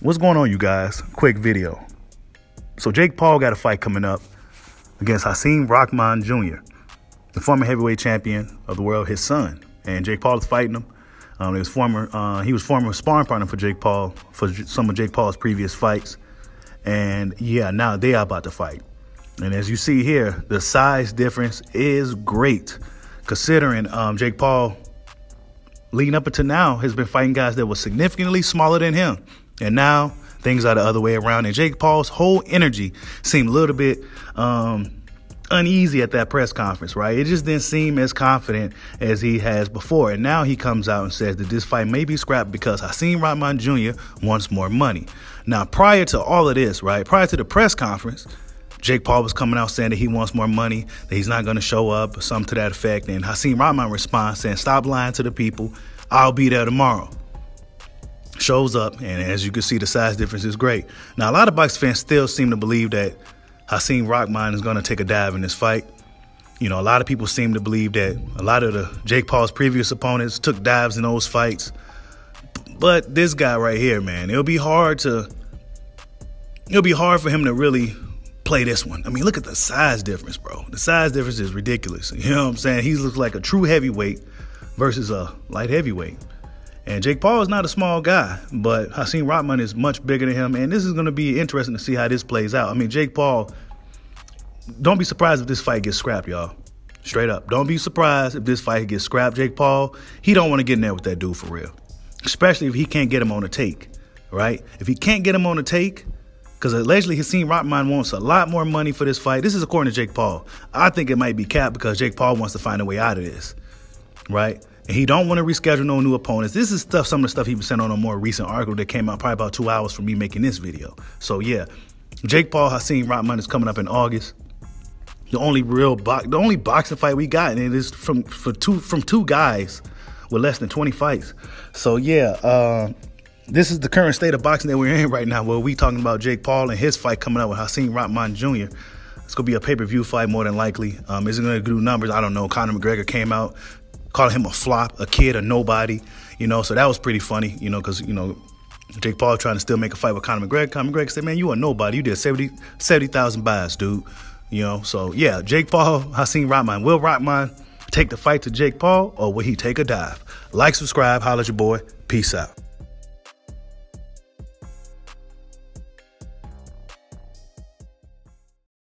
What's going on, you guys? Quick video. So Jake Paul got a fight coming up against Rahman Jr., the former heavyweight champion of the world, his son. And Jake Paul is fighting him. He was former sparring partner for Jake Paul for some of Jake Paul's previous fights. And yeah, now they are about to fight. And as you see here, the size difference is great, considering Jake Paul, leading up until now, has been fighting guys that were significantly smaller than him. And now things are the other way around. And Jake Paul's whole energy seemed a little bit uneasy at that press conference, right? It just didn't seem as confident as he has before. And now he comes out and says that this fight may be scrapped because Rahman Jr. wants more money. Now, prior to all of this, right, prior to the press conference, Jake Paul was coming out saying that he wants more money, that he's not going to show up, or something to that effect. And Rahman responds saying, "Stop lying to the people. I'll be there tomorrow." Shows up, and as you can see, the size difference is great. Now, a lot of boxing fans still seem to believe that Rahman is going to take a dive in this fight. You know, a lot of people seem to believe that a lot of the Jake Paul's previous opponents took dives in those fights. But this guy right here, man, it'll be hard for him to really play this one. I mean, look at the size difference, bro. The size difference is ridiculous. You know what I'm saying? He looks like a true heavyweight versus a light heavyweight. And Jake Paul is not a small guy, but Rahman is much bigger than him. And this is going to be interesting to see how this plays out. I mean, Jake Paul, don't be surprised if this fight gets scrapped, y'all. Straight up. Don't be surprised if this fight gets scrapped. Jake Paul, he don't want to get in there with that dude for real. Especially if he can't get him on a take, right? If he can't get him on a take, because allegedly Rahman wants a lot more money for this fight. This is according to Jake Paul. I think it might be capped because Jake Paul wants to find a way out of this, right? And he don't want to reschedule no new opponents. This is some of the stuff he was saying on a more recent article that came out probably about 2 hours from me making this video. So yeah, Jake Paul, Rahman is coming up in August. The only boxing fight we got, and it is from two guys with less than 20 fights. So yeah, this is the current state of boxing that we're in right now, where we talking about Jake Paul and his fight coming up with Rahman Jr. It's gonna be a pay-per-view fight more than likely. Is it gonna do numbers? I don't know. Conor McGregor came out calling him a flop, a kid, a nobody, you know, so that was pretty funny, you know, because, you know, Jake Paul trying to still make a fight with Conor McGregor. Conor McGregor said, "Man, you a nobody. You did 70,000 buys, dude." You know, so yeah, Jake Paul, Rahman. Will Rahman take the fight to Jake Paul, or will he take a dive? Like, subscribe, holla at your boy. Peace out.